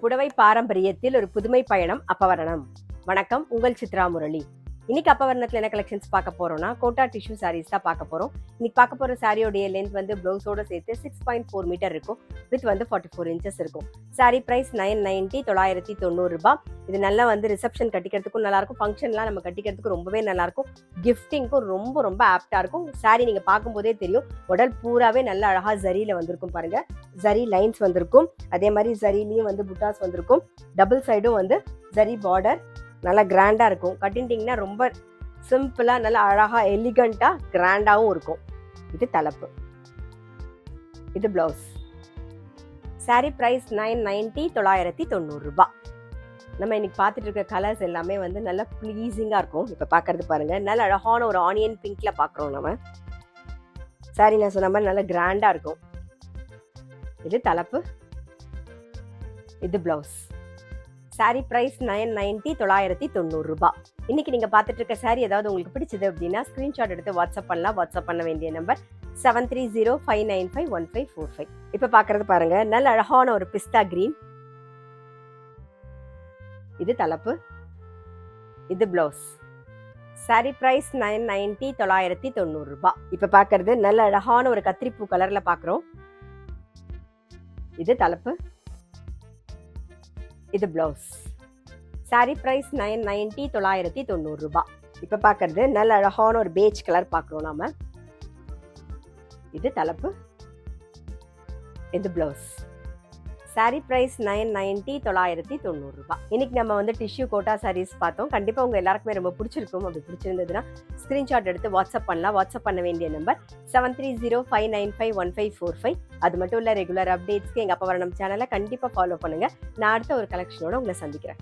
புடவை பாரம்பரியத்தில் ஒரு புதுமை பயணம் அப்பவரணம். வணக்கம், உங்கள் சித்ரா முரளி. இன்னைக்கு அப்பவரணத்துல என்ன கலெக்ஷன்ஸ் பார்க்க போறோம்னா கோட்டா டிஷ்யூ சாரீஸ் தான் பார்க்க போறோம். இன்னைக்கு பார்க்க போற சாரியோடைய லென்த் வந்து பிளவுஸோட சேர்த்து 6.4 மீட்டர் இருக்கும். வித் வந்து 44 இன்ச்சஸ் இருக்கும். சாரி பிரைஸ் 990 990 ரூபாய். இது நல்லா வந்து ரிசப்ஷன் கட்டிக்கிறதுக்கும் நல்லா இருக்கும். ஃபங்க்ஷன்லாம் நம்ம கட்டிக்கிறதுக்கு ரொம்பவே நல்லா இருக்கும். கிஃப்டிங்க்கும் ரொம்ப ரொம்ப ஆப்டா இருக்கும். சாரி நீங்க பார்க்கும்போதே தெரியும், உடல் பூராவே நல்ல அழகா ஜரியில வந்திருக்கும் பாருங்க. ஜரி லைன்ஸ் வந்திருக்கும். அதே மாதிரி ஜரிலையும் வந்து புட்டாஸ் வந்திருக்கும். டபுள் சைடும் வந்து ஜரி பார்டர் நல்லா கிராண்டா இருக்கும். கட்டிட்டிங்கன்னா ரொம்ப சிம்பிளா நல்லா அழகா எலிகண்டா கிராண்டாவும் இருக்கும். இது தலைப்பு, இது பிளவுஸ். சாரி பிரைஸ் 990 990 ரூபாய். நம்ம இன்னைக்கு பார்த்துட்டு இருக்க கலர்ஸ் எல்லாமே வந்து நல்லா ப்ளீஸிங்கா இருக்கும். இப்ப பாக்குறது பாருங்க, நல்ல அழகான ஒரு ஆனியன் பிங்க்ல பாக்குறோம் நம்ம. சாரி நான் சொன்ன மாதிரி நல்லா கிராண்டா இருக்கும். இது தலைப்பு, இது பிளவுஸ். சாரி பிரைஸ் 990 990 ரூபாய். இன்னைக்கு நீங்க பார்த்துட்டு இருக்க சாரி ஏதாவது உங்களுக்கு பிடிச்சது அப்படின்னா ஸ்கிரீன்ஷாட் எடுத்து வாட்ஸ்அப் பண்ணலாம். வாட்ஸ்அப் பண்ண வேண்டிய நம்பர் 7305951545. இப்ப பாக்குறது பாருங்க, நல்ல அழகான ஒரு பிஸ்தா கிரீன். இது தலைப்பு, இது பிளவுஸ். சாரி பிரைஸ் 990 990 ரூபாய். இப்ப பாக்குறது நல்ல அழகான ஒரு கத்திரிப்பூ கலர்ல பாக்குறோம். இது தலைப்பு, இது பிளவுஸ். சாரி பிரைஸ் 990 990 ரூபாய். இப்ப பாக்குறது நல்ல அழகான ஒரு பேஜ் கலர் பாக்குறோம் நாம. இது தலைப்பு, இது பிளவுஸ். சாரி பிரைஸ் 990 990 ரூபாய். இன்னைக்கு நம்ம வந்து டிஷ்யூ கோட்டா சாரீஸ் பார்த்தோம். கண்டிப்பா உங்க எல்லாருக்குமே ரொம்ப பிடிச்சிருக்கும். அப்படி பிடிச்சிருந்ததுன்னா ஸ்கிரீன்ஷாட் எடுத்து வாட்ஸ்அப் பண்ணலாம். வாட்ஸ்அப் பண்ண வேண்டிய நம்பர் 7305951545. அது மட்டும் இல்ல, ரெகுலர் அப்டேட்ஸ்க்கு எங்க அப்பவரணம் சேனலை கண்டிப்பா ஃபாலோ பண்ணுங்க. நான் அடுத்த ஒரு கலெக்ஷனோட உங்களை சந்திக்கிறேன்.